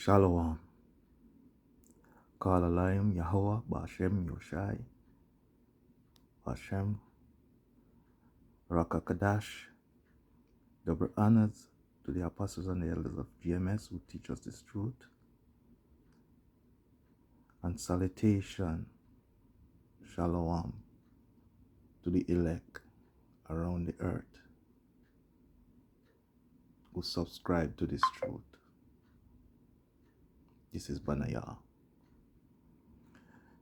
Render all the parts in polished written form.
Shalom. Call Alayim Yahweh Bashem Yoshai Bashem Rakakadash. Double honors to the apostles and the elders of GMS who teach us this truth. And salutation, Shalom, to the elect around the earth who subscribe to this truth. This is Banaya.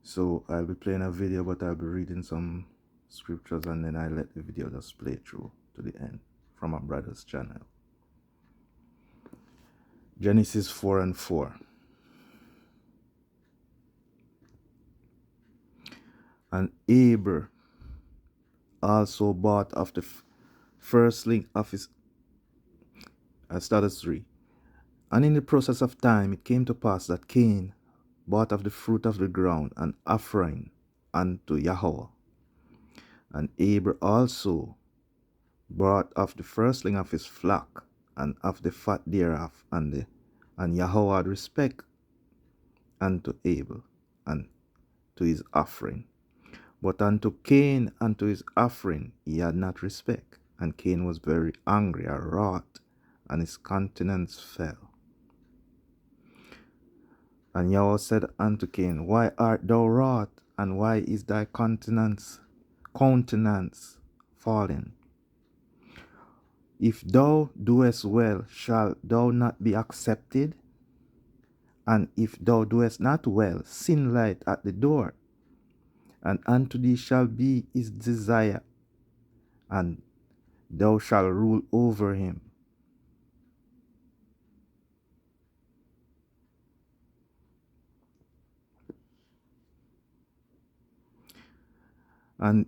So I'll be playing a video, but I'll be reading some scriptures and then I let the video just play through to the end from my brother's channel. Genesis 4:4. And Abel also bought of the firstling of his. I started 3. And in the process of time it came to pass that Cain bought of the fruit of the ground an offering unto Yahweh. And Abel also brought of the firstling of his flock and of the fat thereof, and Yahweh had respect unto Abel and to his offering. But unto Cain and to his offering he had not respect. And Cain was very angry or wroth, and his countenance fell. And Yahweh said unto Cain, Why art thou wroth, and why is thy countenance fallen? If thou doest well, shalt thou not be accepted? And if thou doest not well, sin lieth at the door, and unto thee shall be his desire, and thou shalt rule over him. And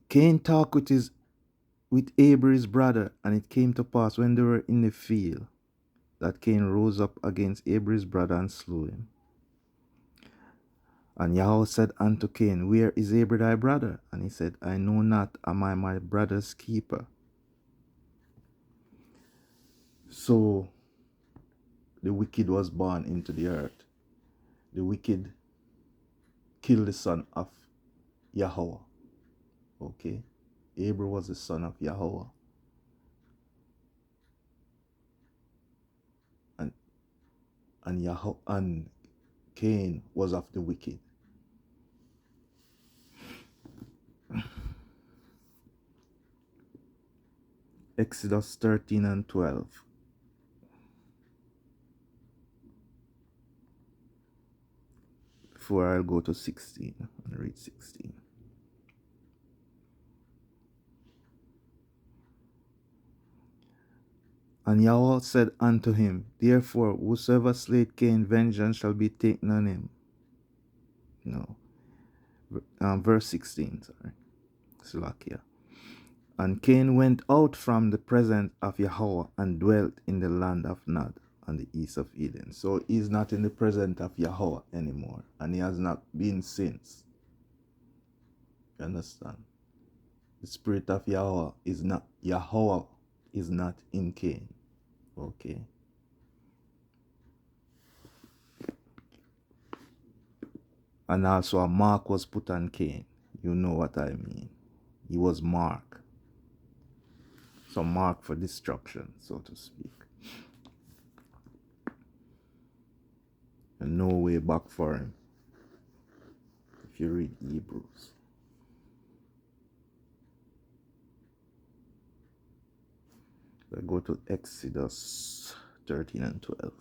Cain talked with Abel his brother, and it came to pass when they were in the field that Cain rose up against Abel his brother and slew him. And Yahweh said unto Cain, Where is Abel thy brother? And he said, I know not, am I my brother's keeper? So the wicked was born into the earth. The wicked killed the son of Yahweh. Okay? Abel was the son of Yahweh. And Cain was of the wicked. Exodus 13:12. Before I'll go to 16 and read 16. And Yahweh said unto him, Therefore, whosoever slayed Cain, vengeance shall be taken on him. No. Verse 16, sorry. Slakia. And Cain went out from the presence of Yahweh and dwelt in the land of Nod on the east of Eden. So he's not in the presence of Yahweh anymore, and he has not been since. You understand? The spirit of Yahweh is not in Cain. Okay. And also a mark was put on Cain. You know what I mean. He was marked. So mark for destruction, so to speak. And no way back for him. If you read Hebrews. I go to Exodus 13:12.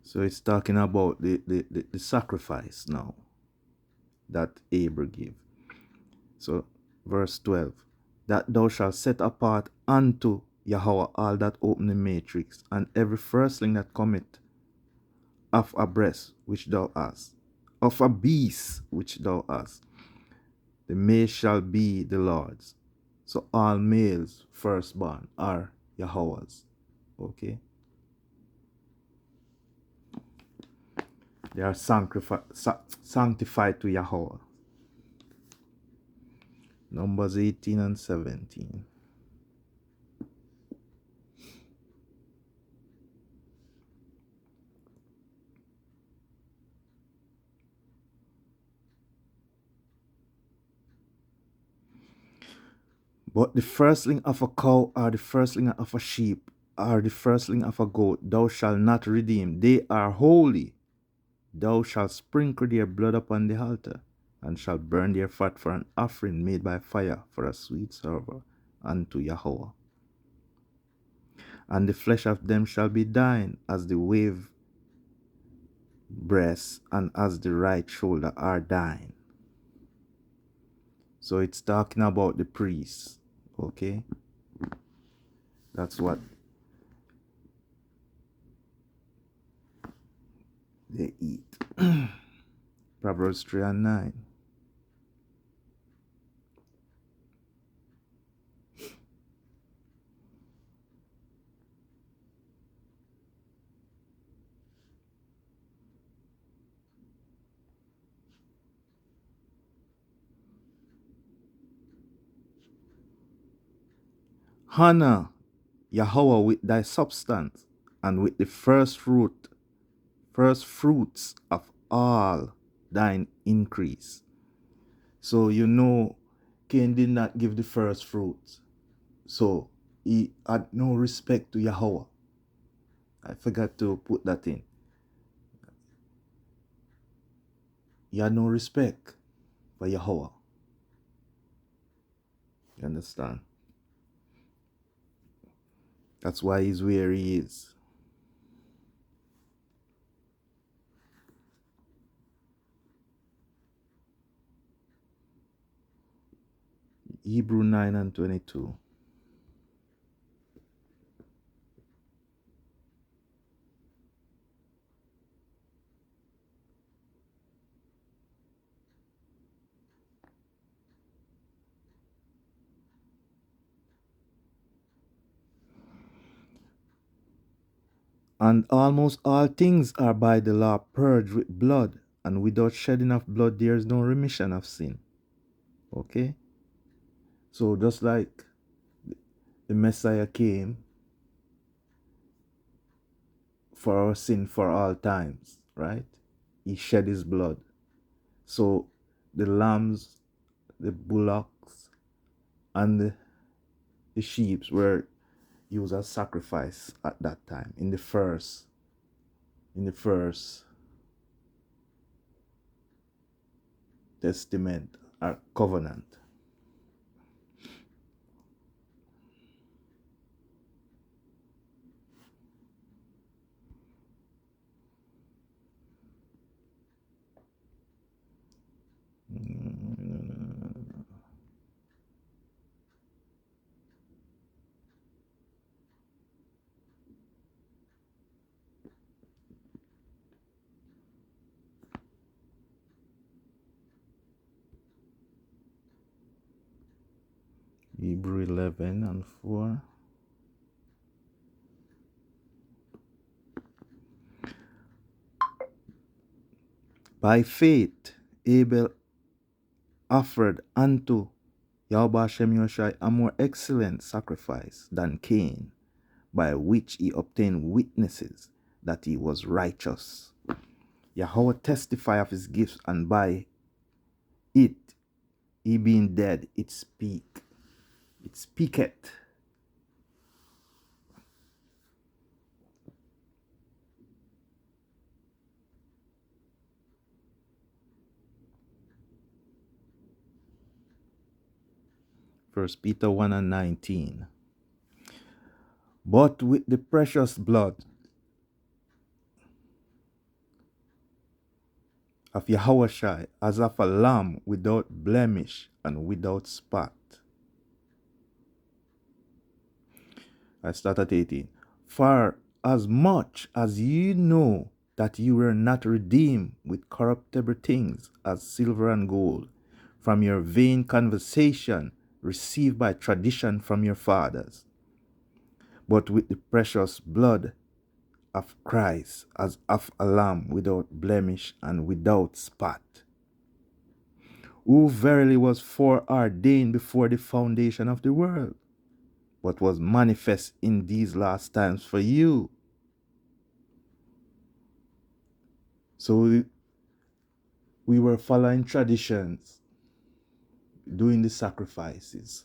So it's talking about the sacrifice now that Abel gave. So verse 12. That thou shalt set apart unto Yahweh all that open the matrix, and every firstling that cometh of a breast which thou hast, of a beast which thou hast, the male shall be the Lord's. So all males firstborn are Yahweh's. Okay? They are sanctified to Yahweh. Numbers 18 and 17. But the firstling of a cow, or the firstling of a sheep, or the firstling of a goat, thou shalt not redeem. They are holy. Thou shalt sprinkle their blood upon the altar, and shalt burn their fat for an offering made by fire for a sweet savour unto Yahweh. And the flesh of them shall be thine, as the wave breast and as the right shoulder are thine. So it's talking about the priests. Okay? That's what they eat. Proverbs 3 and 9. Honor Yahweh with thy substance, and with the first fruits of all thine increase. So you know Cain did not give the first fruits. So he had no respect to Yahweh. I forgot to put that in. He had no respect for Yahweh. You understand? That's why he's where he is. Hebrew 9 and 22. And almost all things are by the law purged with blood, and without shedding of blood there is no remission of sin. Okay? So just like the Messiah came for our sin for all times, right? He shed his blood. So the lambs, the bullocks, and the sheep were used as sacrifice at that time in the first testament or covenant. Hebrew 11 and 4. By faith, Abel offered unto Yahweh Shem Yoshai a more excellent sacrifice than Cain, by which he obtained witnesses that he was righteous. Yahweh testified of his gifts, and by it, he being dead, it speaketh. First Peter 1 and 19. But with the precious blood of Yahushua, as of a lamb without blemish and without spot. I start at 18. For as much as you know that you were not redeemed with corruptible things as silver and gold from your vain conversation received by tradition from your fathers, but with the precious blood of Christ as of a lamb without blemish and without spot, who verily was foreordained before the foundation of the world, but was manifest in these last times for you. So we were following traditions, doing the sacrifices,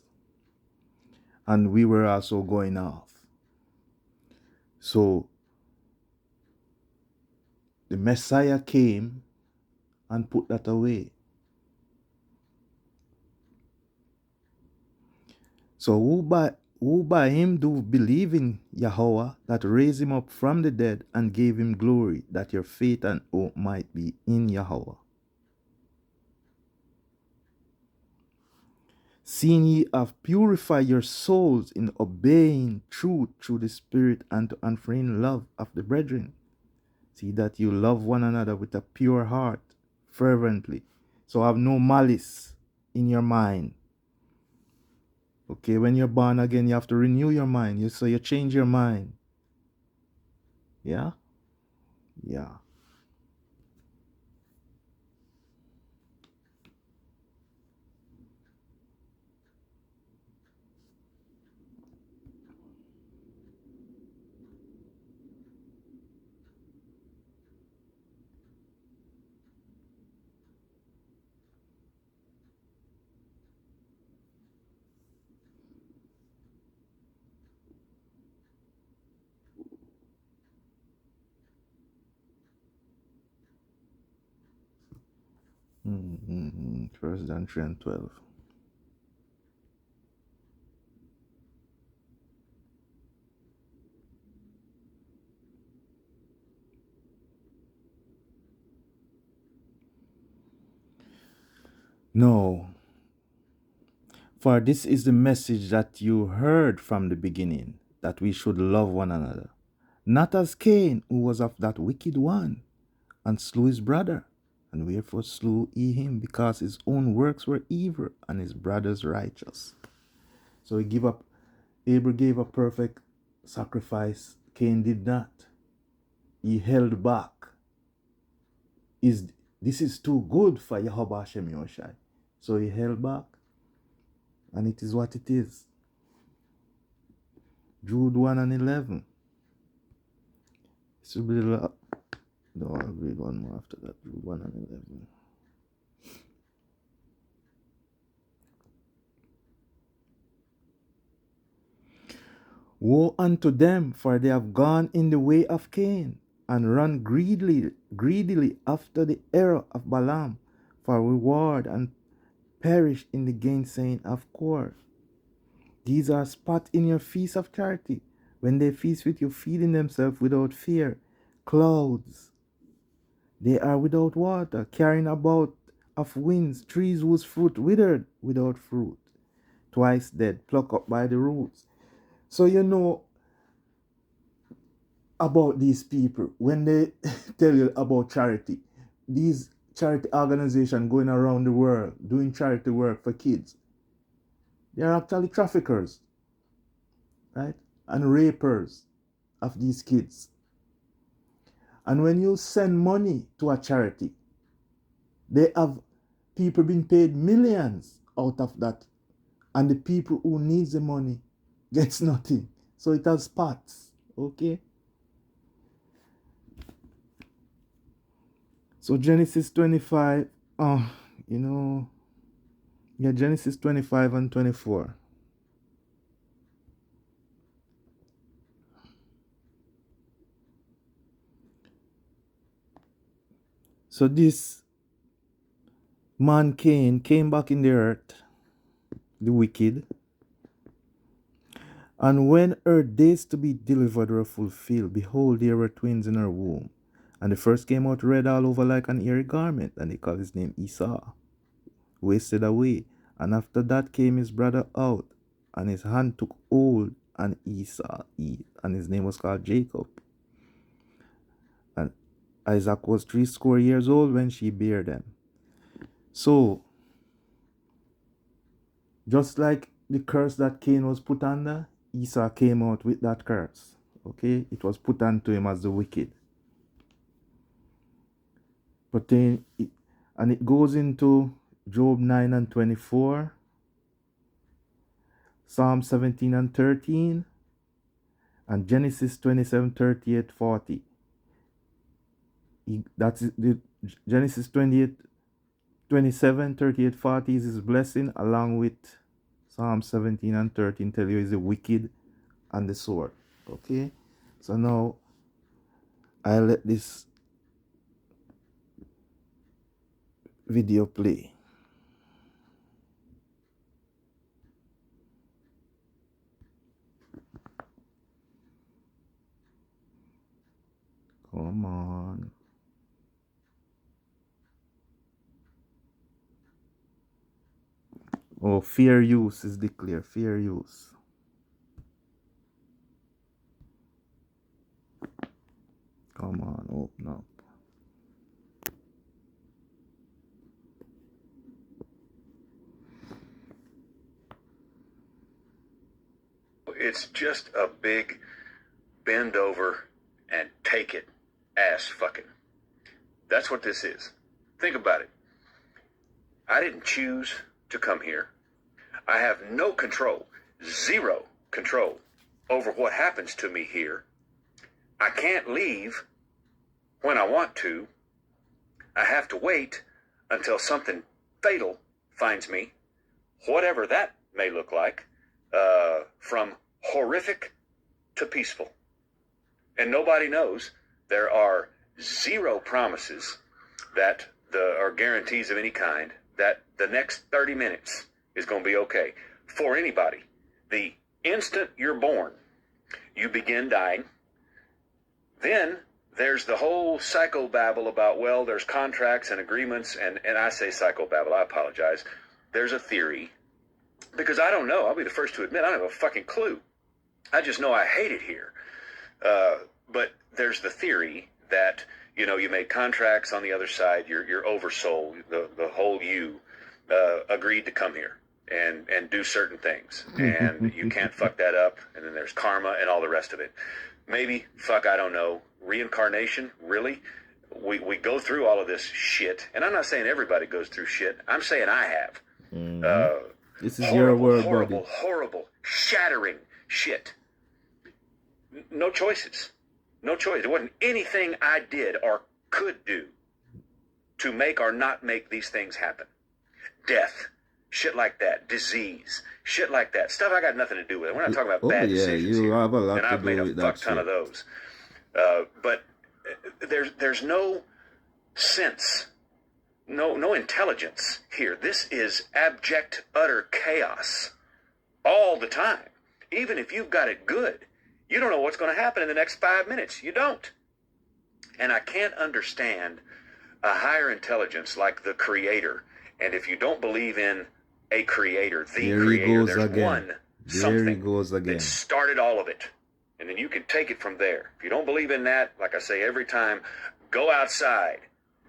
and we were also going off. So the Messiah came and put that away. So who by him do believe in Yahweh, that raised him up from the dead and gave him glory, that your faith and hope might be in Yahweh. Seeing ye have purified your souls in obeying truth through the Spirit and to unfeigned love of the brethren. See that you love one another with a pure heart, fervently. So have no malice in your mind. Okay, when you're born again, you have to renew your mind. So you change your mind. Yeah? Yeah. First John 3 and 12. No, for this is the message that you heard from the beginning, that we should love one another. Not as Cain, who was of that wicked one, and slew his brother. And wherefore slew he him? Because his own works were evil, and his brother's righteous. So Abel gave a perfect sacrifice. Cain did not. He held back. This is too good for Yahweh Hashem Yoshai. So he held back. And it is what it is. Jude 1 and 11. This will be the no, I'll read one more after that. Jude 1 and 11. Woe unto them, for they have gone in the way of Cain, and run greedily after the error of Balaam for reward, and perish in the gainsaying of Kor. These are spot in your feast of charity, when they feast with you, feeding themselves without fear. Clouds, they are without water, carrying about of winds, trees whose fruit withered without fruit, twice dead, plucked up by the roots. So you know about these people when they tell you about charity. These charity organizations going around the world doing charity work for kids, they are actually traffickers, right? And rapers of these kids. And when you send money to a charity, they have people being paid millions out of that, and the people who needs the money gets nothing. So it has spots, okay? So Genesis 25, Genesis 25 and 24. So this man Cain came back in the earth, the wicked, and when her days to be delivered were fulfilled, behold, there were twins in her womb. And the first came out red all over like an hairy garment, and they called his name Esau, wasted away. And after that came his brother out, and his hand took hold on Esau, and his name was called Jacob. And Isaac was 80 years old when she bare them. So, just like the curse that Cain was put under, Esau came out with that curse. Okay, it was put onto him as the wicked. But then, it goes into Job 9 and 24, Psalm 17 and 13, and Genesis 27, 38, 40. That's the Genesis 28, 27, 38, 40 is his blessing, along with Psalm 17 and 13 tell you is the wicked and the sword. Okay, so now I let this video play. Come on. Oh, fair use is declared. Fair use. Come on, open up. It's just a big bend over and take it ass fucking. That's what this is. Think about it. I didn't choose to come here. I have no control, zero control over what happens to me here. I can't leave when I want to. I have to wait until something fatal finds me, whatever that may look like, from horrific to peaceful. And nobody knows. There are zero promises that are guarantees of any kind that the next 30 minutes is going to be okay for anybody. The instant you're born, you begin dying. Then there's the whole psychobabble about, well, there's contracts and agreements, and I say psychobabble, I apologize. There's a theory, because I don't know. I'll be the first to admit I don't have a fucking clue. I just know I hate it here. But there's the theory that, you know, you made contracts on the other side, your oversoul, the whole you, agreed to come here and do certain things. And you can't fuck that up. And then there's karma and all the rest of it. Maybe, fuck, I don't know. Reincarnation, really? We go through all of this shit. And I'm not saying everybody goes through shit. I'm saying I have. This is Horrible, your word, horrible, buddy. horrible, shattering shit. No choices. No choice. There wasn't anything I did or could do to make or not make these things happen. Death, shit like that, disease, shit like that. Stuff I got nothing to do with. We're not talking about bad decisions you here. have a lot And to I've do made a with fuck that ton shit. of those. But there's no sense, no intelligence here. This is abject, utter chaos all the time. Even if you've got it good, you don't know what's going to happen in the next 5 minutes. You don't. And I can't understand a higher intelligence like the creator. And if you don't believe in a creator, the There he creator, goes there's again. one There he something goes again. that started all of it. And then you can take it from there. If you don't believe in that, like I say every time, go outside.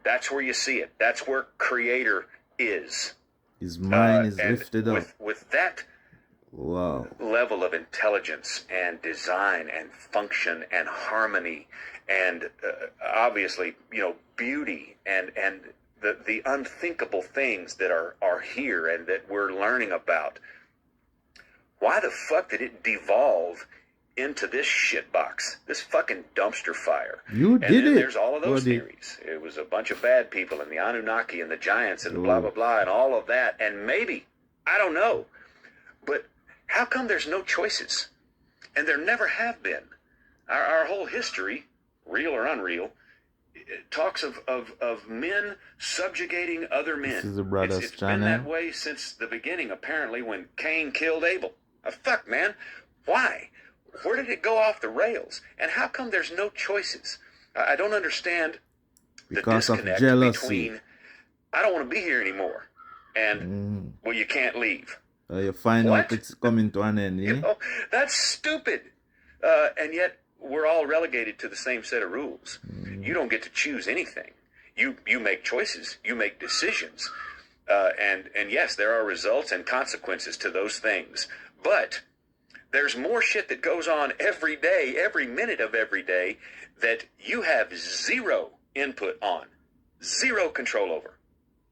That's where you see it. That's where creator is. His mind is and lifted up. with that Wow. level of intelligence and design and function and harmony and obviously, you know, beauty and the unthinkable things that are here and that we're learning about. Why the fuck did it devolve into this shitbox, this fucking dumpster fire? You And did then it, there's all of those buddy. theories. It was a bunch of bad people and the Anunnaki and the giants and the blah, blah, blah, and all of that. And maybe, I don't know, but how come there's no choices? And there never have been. Our whole history, real or unreal, it talks of men subjugating other men. This is the Brothers It's been that channel. way since the beginning, apparently, when Cain killed Abel. Fuck, man. Why? Where did it go off the rails? And how come there's no choices? I don't understand the Because of disconnect jealousy. between, I don't want to be here anymore, and, well, you can't leave. You find What? out it's coming to an end, You eh? know, that's stupid. And yet we're all relegated to the same set of rules. You don't get to choose anything. You make choices. You make decisions. And yes, there are results and consequences to those things. But There's more shit that goes on every day, every minute of every day, that you have zero input on, zero control over.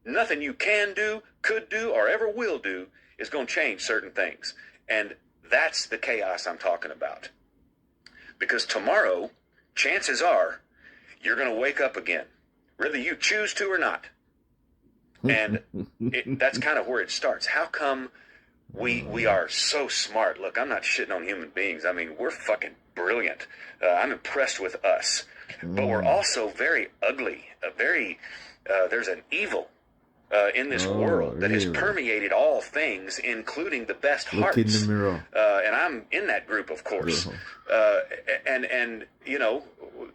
Nothing you can do, could do, or ever will do is going to change certain things. And that's the chaos I'm talking about. Because tomorrow, chances are, you're going to wake up again, whether you choose to or not. And that's kind of where it starts. How come we are so smart? Look, I'm not shitting on human beings. I mean, we're fucking brilliant. I'm impressed with us. But we're also very ugly. There's an evil in this world that has permeated all things, including the best hearts. Look in the mirror. And I'm in that group, of course. And you know,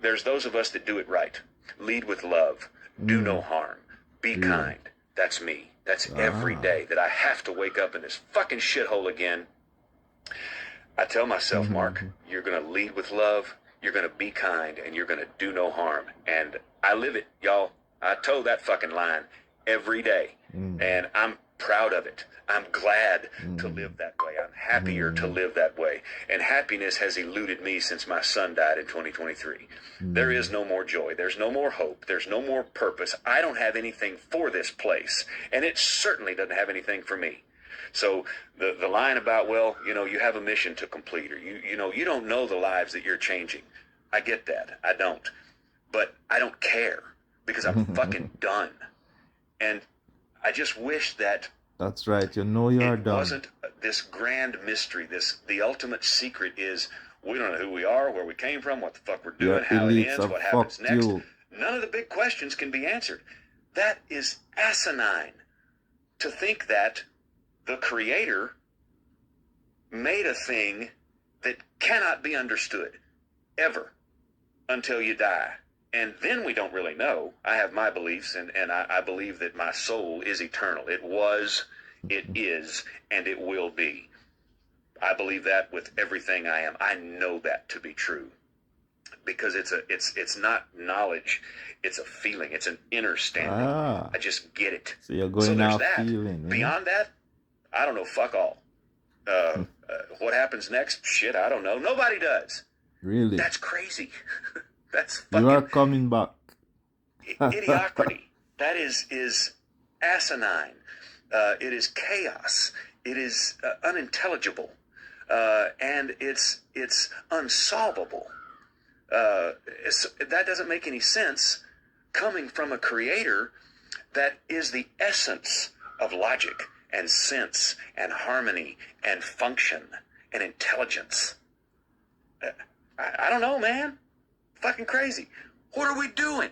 there's those of us that do it right. Lead with love. Do no harm. Be kind. That's me. That's every day that I have to wake up in this fucking shithole again. I tell myself, Mark, you're going to lead with love, you're going to be kind, and you're going to do no harm. And I live it, y'all. I toe that fucking line every day. And I'm proud of it. I'm glad to live that way. I'm happier to live that way. And happiness has eluded me since my son died in 2023. There is no more joy. There's no more hope. There's no more purpose. I don't have anything for this place. And it certainly doesn't have anything for me. So the line about, well, you know, you have a mission to complete, or you know, you don't know the lives that you're changing. I get that. I don't. But I don't care, because I'm fucking done. And I just wish that that's right. You know you are it done. wasn't this grand mystery. The ultimate secret is we don't know who we are, where we came from, what the fuck we're doing, how it ends, what happens next. None of the big questions can be answered. That is asinine to think that the Creator made a thing that cannot be understood ever until you die. And then we don't really know. I have my beliefs, and I believe that my soul is eternal. It was, it is, and it will be. I believe that with everything I am. I know that to be true. Because it's not knowledge, it's a feeling, it's an inner standing. I just get it. So you're going off that. feeling. Beyond that, I don't know, fuck all. What happens next? Shit, I don't know. Nobody does. Really? That's crazy. That's fucking... You are coming back. Idiocracy. That is asinine. It is chaos. It is unintelligible. And it's unsolvable. That doesn't make any sense coming from a creator that is the essence of logic and sense and harmony and function and intelligence. I don't know, man. Fucking crazy. What are we doing?